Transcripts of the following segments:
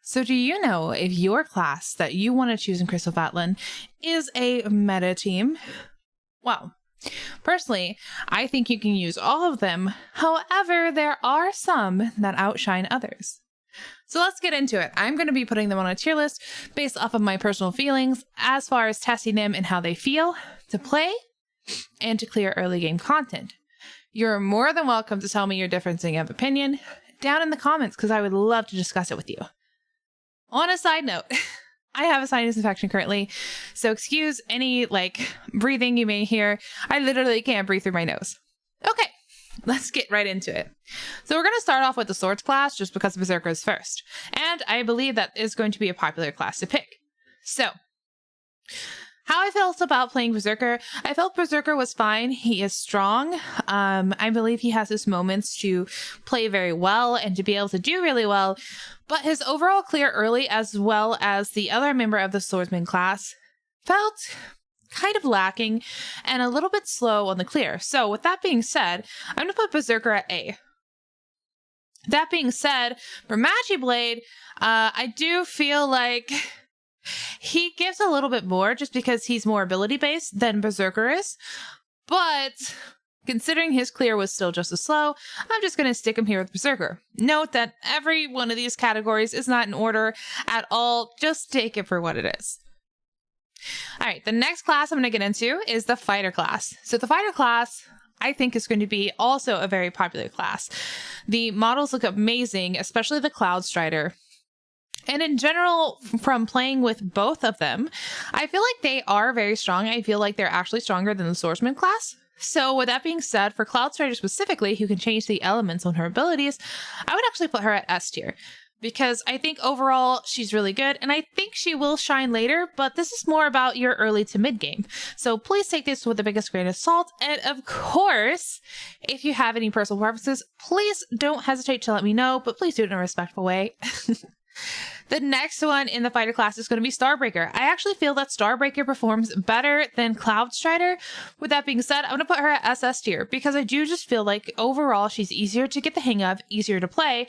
So do you know if your class that you want to choose in Crystal Atlan is a meta team? Well, personally, I think you can use all of them. However, there are some that outshine others. So let's get into it. I'm going to be putting them on a tier list based off of my personal feelings as far as testing them and how they feel to play and to clear early game content. You're more than welcome to tell me your differencing of opinion down in the comments because I would love to discuss it with you. On a side note, I have a sinus infection currently, so excuse any breathing you may hear. I literally can't breathe through my nose. Okay, let's get right into it. So we're going to start off with the Swords class just because Berserker is first, and I believe that is going to be a popular class to pick. So, how I felt about playing Berserker, I felt Berserker was fine. He is strong. I believe he has his moments to play very well and to be able to do really well. But his overall clear early, as well as the other member of the Swordsman class, felt kind of lacking and a little bit slow on the clear. So with that being said, I'm going to put Berserker at A. That being said, for Magi Blade, I do feel like he gives a little bit more just because he's more ability based than Berserker is. But considering his clear was still just as slow, I'm just going to stick him here with Berserker. Note that every one of these categories is not in order at all. Just take it for what it is. All right, the next class I'm going to get into is the Fighter class. So the Fighter class, I think, is going to be also a very popular class. The models look amazing, especially the Cloud Strider. And in general, from playing with both of them, I feel like they are very strong. I feel like they're actually stronger than the Swordsman class. So with that being said, for Cloud Strider specifically, who can change the elements on her abilities, I would actually put her at S tier. Because I think overall, she's really good, and I think she will shine later, but this is more about your early to mid game. So please take this with the biggest grain of salt, and of course, if you have any personal preferences, please don't hesitate to let me know, but please do it in a respectful way. The next one in the Fighter class is going to be Starbreaker. I actually feel that Starbreaker performs better than Cloud Strider. With that being said, I'm going to put her at SS tier because I do just feel like overall she's easier to get the hang of, easier to play.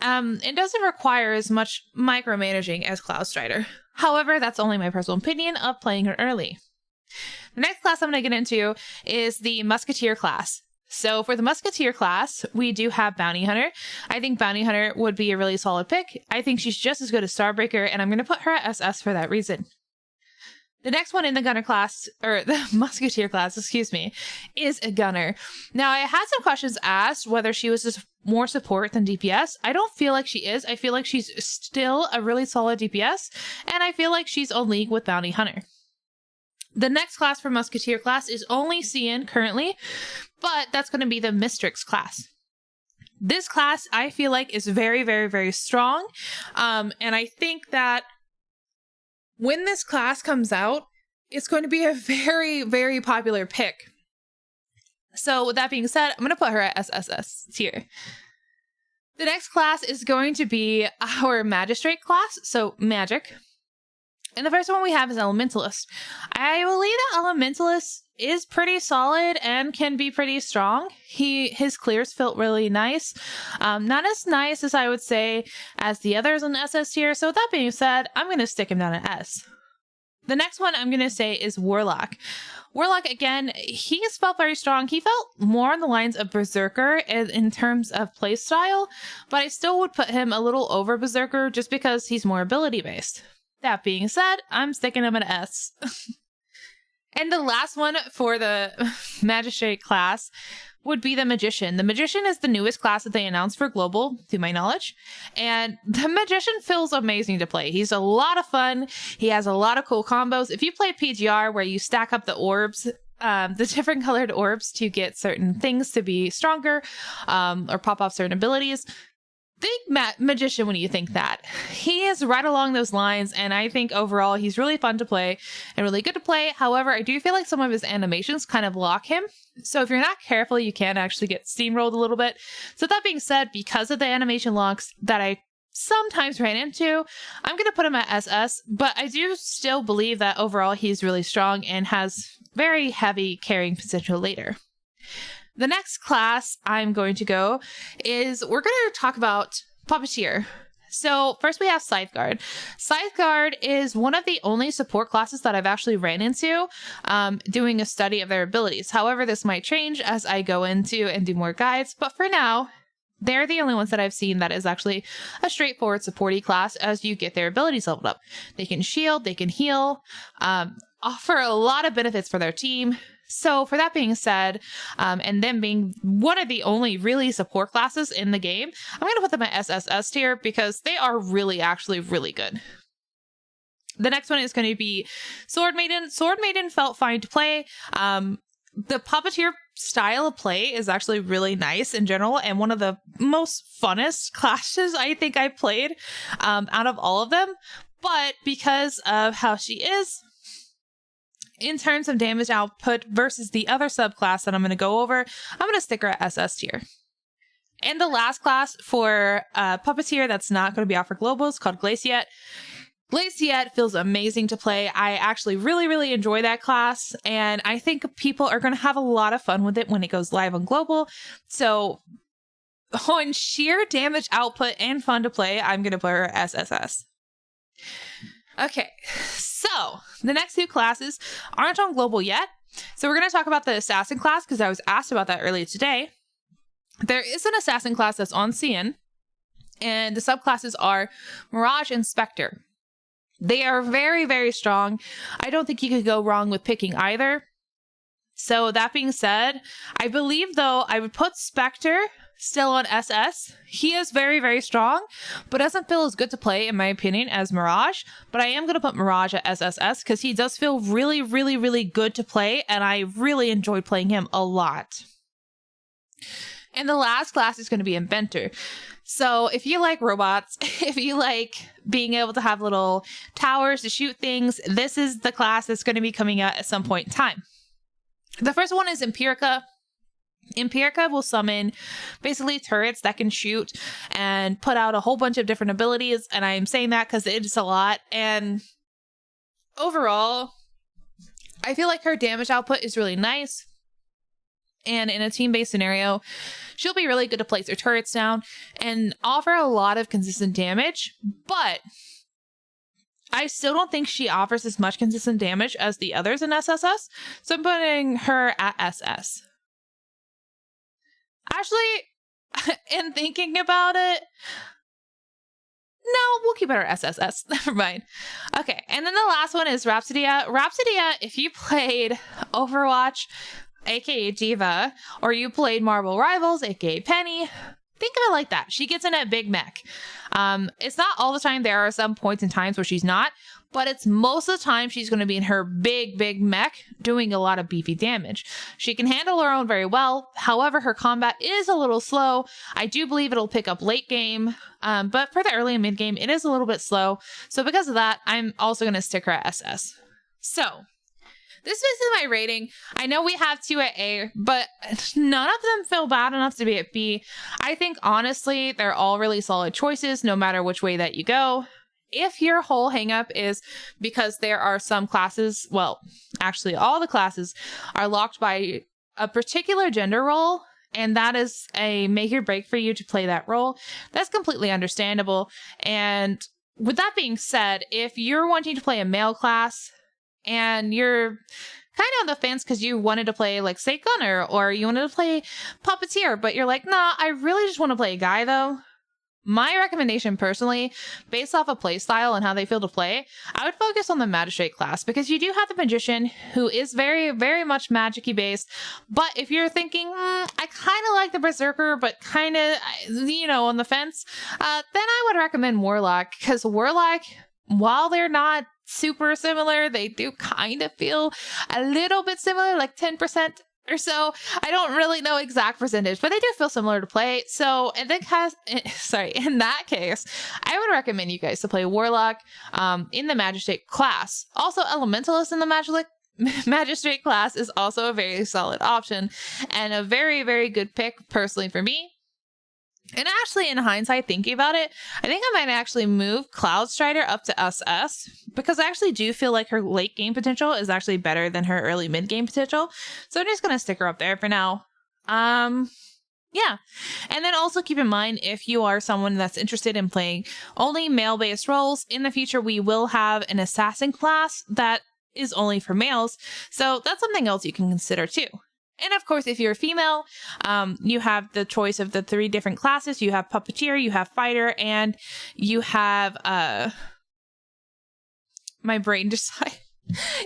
It doesn't require as much micromanaging as Cloud Strider. However, that's only my personal opinion of playing her early. The next class I'm going to get into is the Musketeer class. So for the Musketeer class, we do have Bounty Hunter. I think Bounty Hunter would be a really solid pick. I think she's just as good as Starbreaker, and I'm going to put her at SS for that reason. The next one in the Gunner class, or the Musketeer class, excuse me, is a Gunner. Now, I had some questions asked whether she was just more support than DPS. I don't feel like she is. I feel like she's still a really solid DPS, and I feel like she's on league with Bounty Hunter. The next class for Musketeer class is only CN currently, but that's going to be the Mistrix class. This class, I feel like, is very, very, very strong. And I think that when this class comes out, it's going to be a very, very popular pick. So with that being said, I'm going to put her at SSS tier. The next class is going to be our Magistrate class, so Magic. And the first one we have is Elementalist. I believe that Elementalist is pretty solid and can be pretty strong. His clears felt really nice. Not as nice as I would say as the others on SS tier. So with that being said, I'm going to stick him down at S. The next one I'm going to say is Warlock. Warlock, again, he has felt very strong. He felt more on the lines of Berserker in terms of playstyle, but I still would put him a little over Berserker just because he's more ability-based. That being said, I'm sticking him at S. And the last one for the Magistrate class would be the Magician. The Magician is the newest class that they announced for Global, to my knowledge. And the Magician feels amazing to play. He's a lot of fun. He has a lot of cool combos. If you play PGR where you stack up the orbs, the different colored orbs to get certain things to be stronger, or pop off certain abilities, think Magician when you think that. He is right along those lines, and I think overall he's really fun to play and really good to play. However, I do feel like some of his animations kind of lock him. So if you're not careful, you can actually get steamrolled a little bit. So that being said, because of the animation locks that I sometimes ran into, I'm going to put him at SS, but I do still believe that overall he's really strong and has very heavy carrying potential later. The next class I'm going to go is we're going to talk about Puppeteer. So first we have Scytheguard. Scytheguard is one of the only support classes that I've actually ran into doing a study of their abilities. However, this might change as I go into and do more guides, but for now, they're the only ones that I've seen that is actually a straightforward supporty class as you get their abilities leveled up. They can shield, they can heal, offer a lot of benefits for their team. So for that being said, and them being one of the only really support classes in the game, I'm going to put them at SSS tier because they are actually really good. The next one is going to be Sword Maiden. Sword Maiden felt fine to play. The Puppeteer style of play is actually really nice in general, and one of the most funnest classes I think I played out of all of them. But because of how she is, in terms of damage output versus the other subclass that I'm going to go over, I'm going to stick her at SS tier. And the last class for Puppeteer that's not going to be offered global is called Glaciette. Glaciette feels amazing to play. I actually really enjoy that class, and I think people are going to have a lot of fun with it when it goes live on global. So on sheer damage output and fun to play, I'm going to put her SSS. Okay, so the next two classes aren't on global yet. So we're going to talk about the assassin class because I was asked about that earlier today. There is an assassin class that's on CN, and the subclasses are Mirage and Spectre. They are very strong. I don't think you could go wrong with picking either. So that being said, I believe though I would put Spectre still on SS. He is very strong, but doesn't feel as good to play in my opinion as Mirage. But I am going to put Mirage at SSS because he does feel really good to play, and I really enjoyed playing him a lot. And the last class is going to be Inventor. So if you like robots, if you like being able to have little towers to shoot things, this is the class that's going to be coming out at some point in time. The first one is Empirica. Empirica will summon basically turrets that can shoot and put out a whole bunch of different abilities. And I'm saying that because it's a lot. And overall, I feel like her damage output is really nice. And in a team-based scenario, she'll be really good to place her turrets down and offer a lot of consistent damage. But I still don't think she offers as much consistent damage as the others in SSS. So I'm putting her at SS. Actually, in thinking about it, no, we'll keep it at SSS. Never mind. Okay, and then the last one is Rhapsodia. Rhapsodia, if you played Overwatch, aka Diva, or you played Marvel Rivals, aka Penny, think of it like that. She gets in a big mech. It's not all the time. There are some points in times where she's not, but it's most of the time she's going to be in her big mech doing a lot of beefy damage. She can handle her own very well. However, her combat is a little slow. I do believe it'll pick up late game, but for the early and mid game, it is a little bit slow. So because of that, I'm also going to stick her at SS. So this is my rating. I know we have 2 at A, but none of them feel bad enough to be at B. I think, honestly, they're all really solid choices, no matter which way that you go. If your whole hangup is because there are some classes, well, actually all the classes are locked by a particular gender role, and that is a make or break for you to play that role, that's completely understandable. And with that being said, if you're wanting to play a male class, and you're kind of on the fence because you wanted to play, like, say, Gunner, or you wanted to play Puppeteer, but you're like, nah, I really just want to play a guy, though. My recommendation, personally, based off of play style and how they feel to play, I would focus on the Magistrate class, because you do have the Magician, who is very much magic-y based, but if you're thinking, I kind of like the Berserker, but kind of, on the fence, then I would recommend Warlock, because Warlock, while they're not super similar, they do kind of feel a little bit similar, like 10% or so. I don't really know exact percentage, but they do feel similar to play. So in that case, I would recommend you guys to play Warlock in the Magistrate class. Also, Elementalist in the Magistrate class is also a very solid option and a very good pick personally for me. And actually, in hindsight, thinking about it, I think I might actually move Cloud Strider up to SS, because I actually do feel like her late game potential is actually better than her early mid game potential. So I'm just going to stick her up there for now. Yeah. And then also keep in mind, if you are someone that's interested in playing only male-based roles, in the future we will have an assassin class that is only for males. So that's something else you can consider too. And of course, if you're a female, you have the choice of the 3 different classes. You have puppeteer, you have fighter, and you have my brain just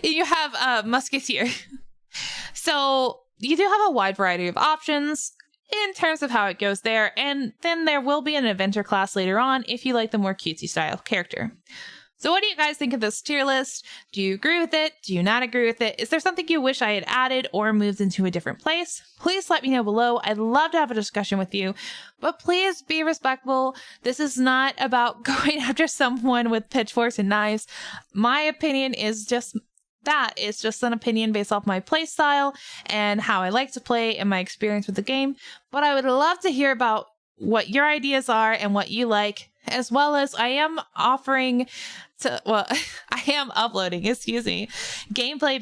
you have musketeer. So you do have a wide variety of options in terms of how it goes there, and then there will be an adventure class later on if you like the more cutesy style character. So what do you guys think of this tier list? Do you agree with it? Do you not agree with it? Is there something you wish I had added or moved into a different place? Please let me know below. I'd love to have a discussion with you, but please be respectful. This is not about going after someone with pitchforks and knives. My opinion is just that. It's just an opinion based off my play style and how I like to play and my experience with the game. But I would love to hear about what your ideas are and what you like, as well as I am uploading, gameplay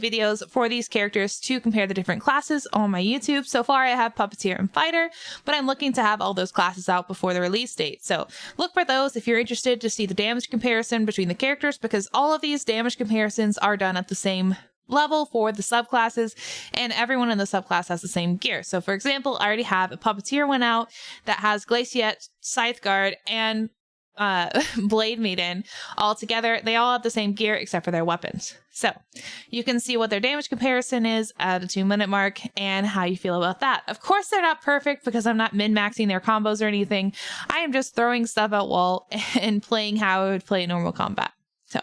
videos for these characters to compare the different classes on my YouTube. So far I have Puppeteer and Fighter, but I'm looking to have all those classes out before the release date. So look for those if you're interested to see the damage comparison between the characters, because all of these damage comparisons are done at the same level for the subclasses, and everyone in the subclass has the same gear. So for example, I already have a Puppeteer one out that has Glaciette, Scythe Guard, and Blade Maiden all together. They all have the same gear except for their weapons. So you can see what their damage comparison is at a 2-minute mark and how you feel about that. Of course, they're not perfect because I'm not min-maxing their combos or anything. I am just throwing stuff at wall and playing how I would play normal combat. So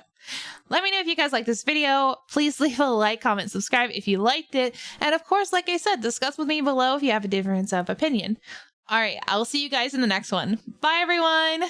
let me know if you guys like this video. Please leave a like, comment, subscribe if you liked it. And of course, like I said, discuss with me below if you have a difference of opinion. All right, I'll see you guys in the next one. Bye, everyone.